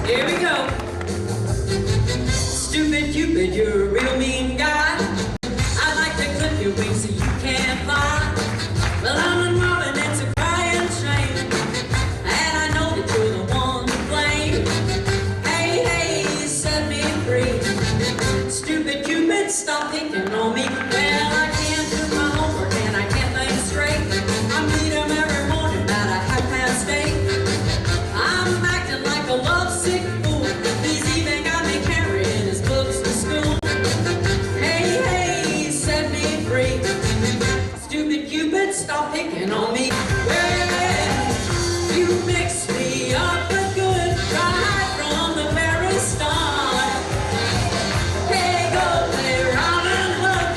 Here we go. Stupid Cupid, you're a real mean guy. I'd like to clip your wings so you can't fly. Well, I'm unrolling, it's a crying shame, and I know that you're the one to blame. Hey, hey, set me free. Stupid Cupid, stop picking on me. Well, I can't do my homework and I can't think straight. I meet him every morning about 8:30. I'm acting like a lovesick fool. He's even got me carrying his books to school. Hey, hey, set me free. Stupid Cupid, stop picking on me. Well, you mix me up but good right from the very start. Hey, go play Robin Hood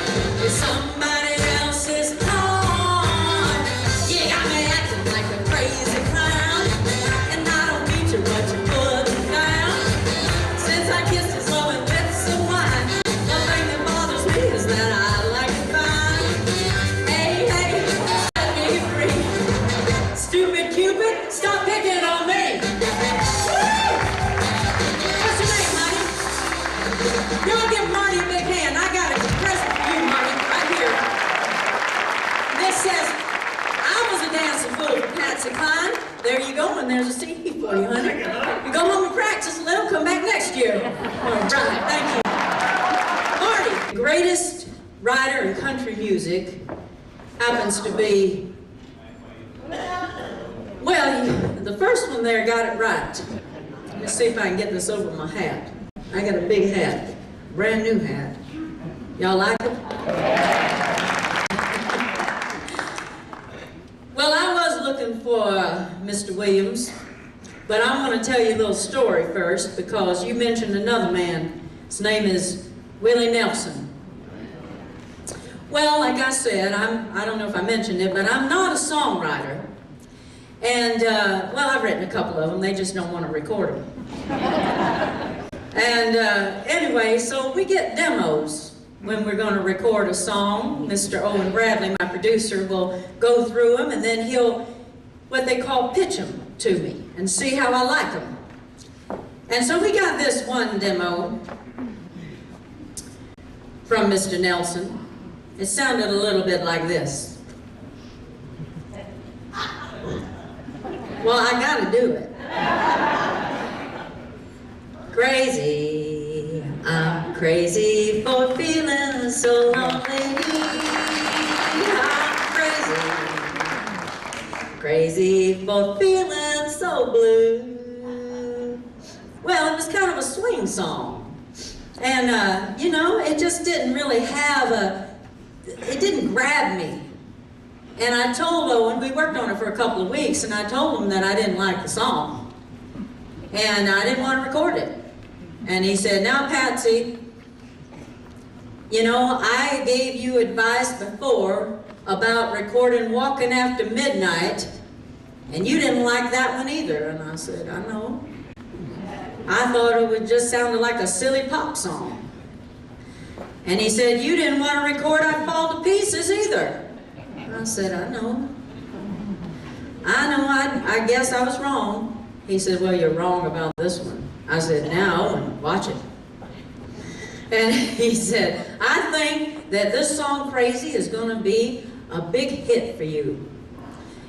with somebody else's heart. You got me acting like a crazy clown, and I don't mean to rut your foot down. Since I kissed his loving lips of wine, the thing that bothers me is that I like to find. Hey, hey, set me free. Stupid Cupid, stop picking on me. Woo! What's your name, honey? Y'all give Marty a big hand. I got a present for you, Marty, right here. This says, I was a dancing fool for Patsy Cline. There you go, and there's a CD for you, honey. You go home and practice a little, come back next year. All right, thank you. Marty, the greatest writer in country music happens to be, well, the first one there got it right. Let me see if I can get this over my hat. I got a big hat, brand new hat. Y'all like it? Well, I was looking for Mr. Williams, but I'm going to tell you a little story first because you mentioned another man. His name is Willie Nelson. Well, like I said, I don't know if I mentioned it, but I'm not a songwriter. And, well, I've written a couple of them. They just don't want to record them. And anyway, so we get demos when we're going to record a song. Mr. Owen Bradley, my producer, will go through them, and then he'll, what they call, pitch them to me and see how I like them. And so we got this one demo from Mr. Nelson. It sounded a little bit like this. Well, I gotta do it. Crazy, I'm crazy for feeling so lonely. I'm crazy, crazy for feeling so blue. Well, it was kind of a swing song. And, you know, it just didn't really have it didn't grab me. And I told Owen, we worked on it for a couple of weeks, and I told him that I didn't like the song. And I didn't want to record it. And he said, now, Patsy, you know, I gave you advice before about recording Walking After Midnight, and you didn't like that one either. And I said, I know. I thought it would just sound like a silly pop song. And he said, you didn't want to record I'd Fall to Pieces either. I said, I know. I guess I was wrong. He said, well, you're wrong about this one. I said, now, watch it. And he said, I think that this song, Crazy, is going to be a big hit for you.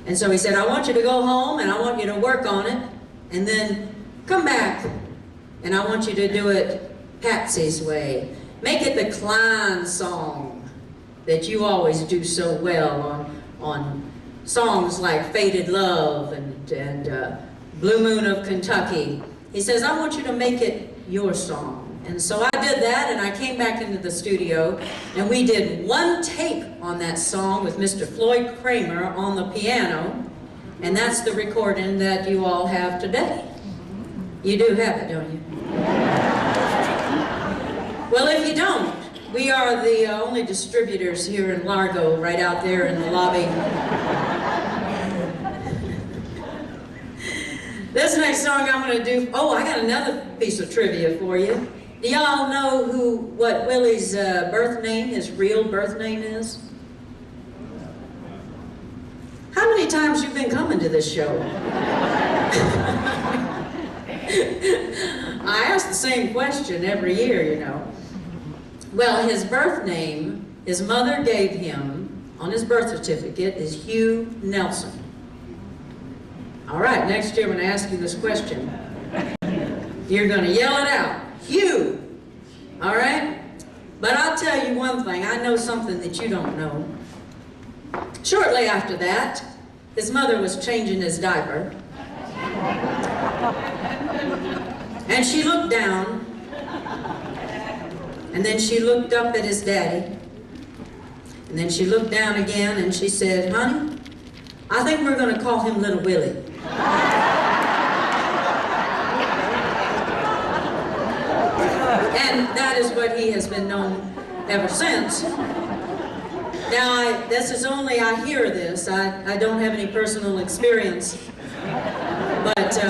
And so he said, I want you to go home and I want you to work on it and then come back and I want you to do it Patsy's way. Make it the Cline song that you always do so well on songs like Faded Love and Blue Moon of Kentucky. He says, I want you to make it your song. And so I did that, and I came back into the studio, and we did one take on that song with Mr. Floyd Kramer on the piano, and that's the recording that you all have today. You do have it, don't you? Well, if you don't, we are the only distributors here in Largo, right out there in the lobby. This next song I'm going to do, oh, I got another piece of trivia for you. Do y'all know what Willie's birth name, his real birth name is? How many times you been coming to this show? I ask the same question every year, you know. Well, his birth name, his mother gave him on his birth certificate is Hugh Nelson. All right, next year when I ask you this question, you're going to yell it out, Hugh. All right? But I'll tell you one thing, I know something that you don't know. Shortly after that, his mother was changing his diaper. And she looked down, and then she looked up at his daddy, and then she looked down again and she said, honey, I think we're going to call him Little Willie. And that is what he has been known ever since. Now, this is only, I hear this, I don't have any personal experience, but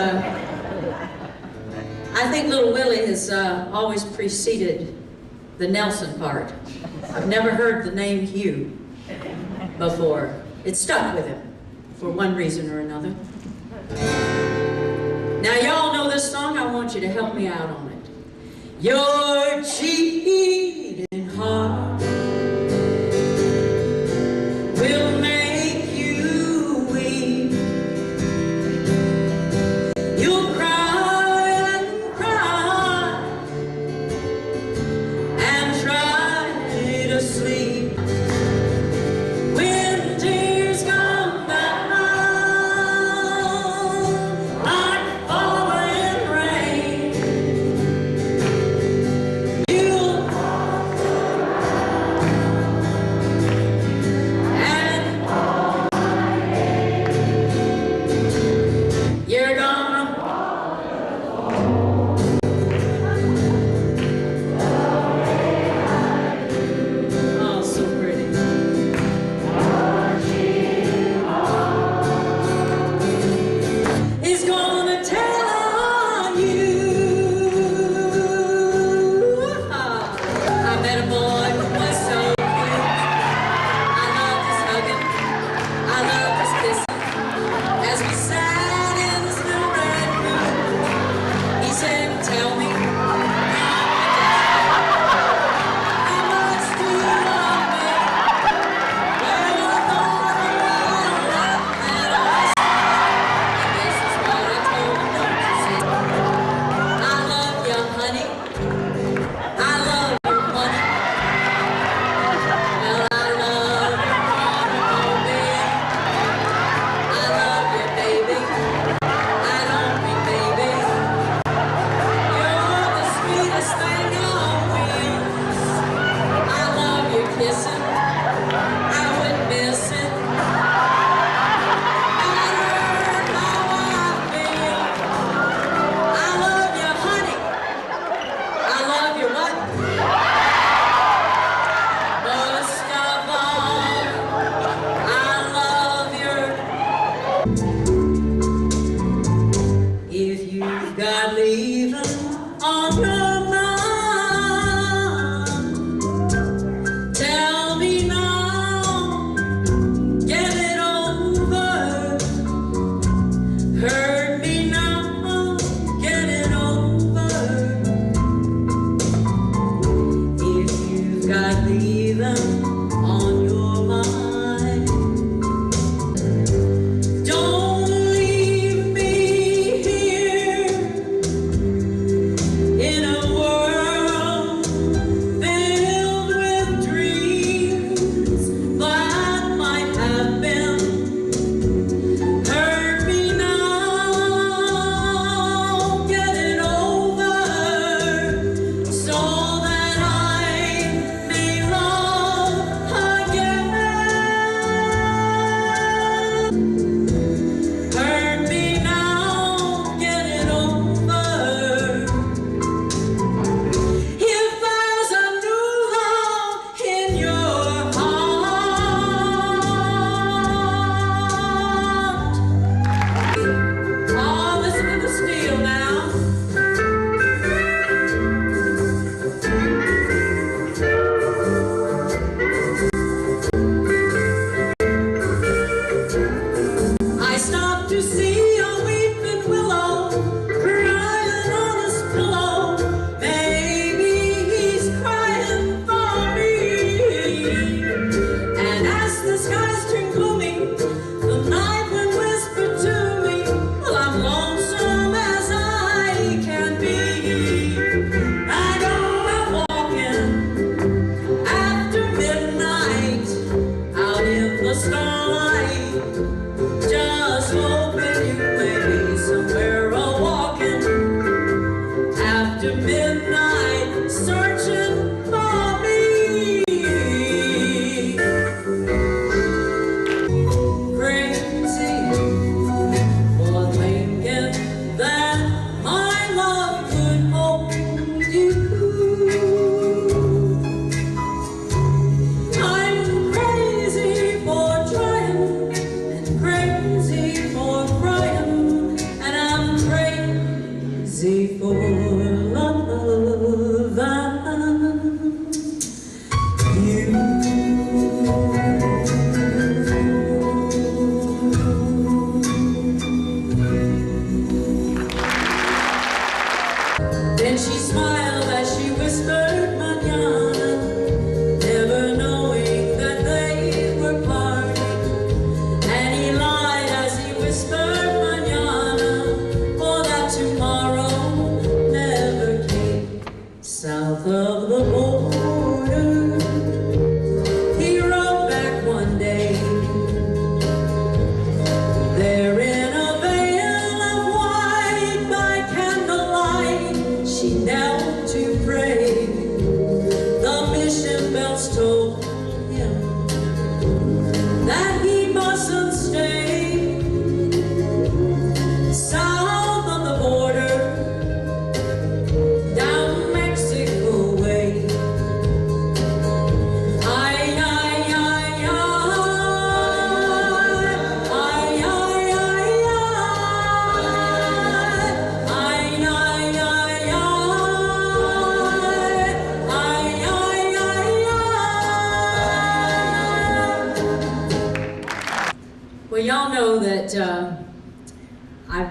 I think Little Willie has always preceded the Nelson part. I've never heard the name Hugh before. It stuck with him for one reason or another. Now, y'all know this song. I want you to help me out on it. Your cheating heart will make you weep. You'll cry and cry and try to sleep. When tears come down like falling rain, you'll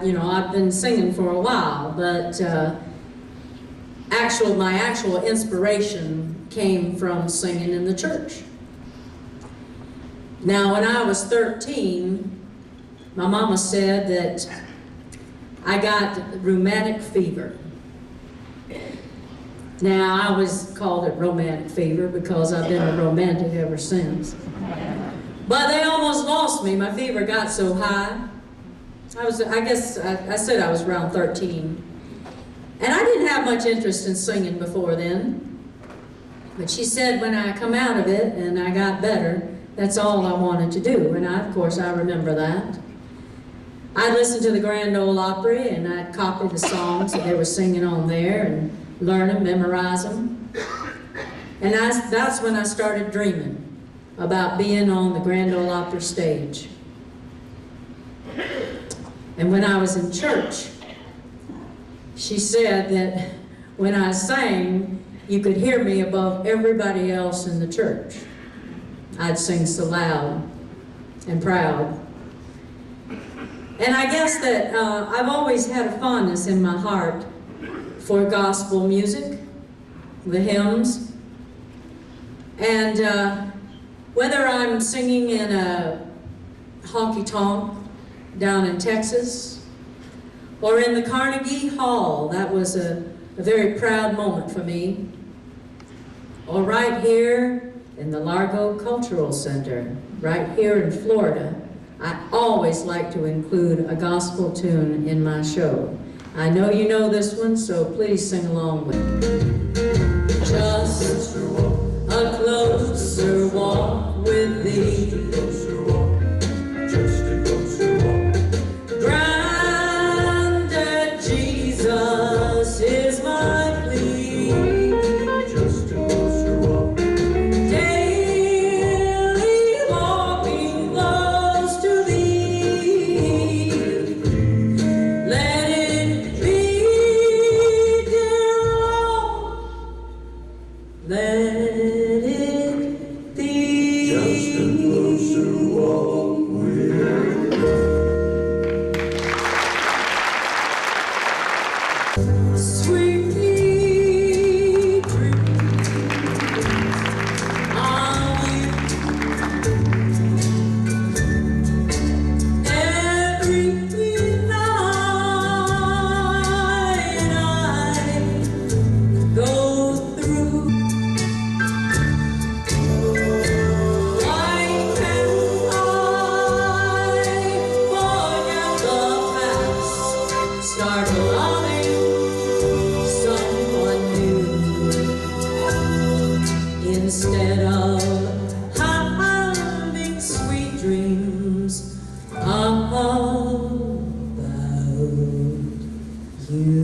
I've been singing for a while, but my actual inspiration came from singing in the church. Now, when I was 13, my mama said that I got rheumatic fever. Now, I always called it romantic fever because I've been a romantic ever since. But they almost lost me. My fever got so high. I said I was around 13. And I didn't have much interest in singing before then. But she said when I come out of it and I got better, that's all I wanted to do. And of course, I remember that. I'd listen to the Grand Ole Opry and I'd copy the songs that they were singing on there and learn them, memorize them. And that's when I started dreaming about being on the Grand Ole Opry stage. And when I was in church, she said that when I sang, you could hear me above everybody else in the church. I'd sing so loud and proud. And I guess that I've always had a fondness in my heart for gospel music, the hymns. And whether I'm singing in a honky-tonk down in Texas, or in the Carnegie Hall, that was a very proud moment for me, or right here in the Largo Cultural Center, right here in Florida, I always like to include a gospel tune in my show. I know you know this one, so please sing along with me. Just a closer walk with thee. Granted, Jesus is my plea. Just a closer walk. Daily walking close to thee. Let it be, dear Lord. Let it be. Just a closer walk with sweet dreams of you. Every night I go through. Why can't I forget the past? Start loving someone new instead of having sweet dreams about you.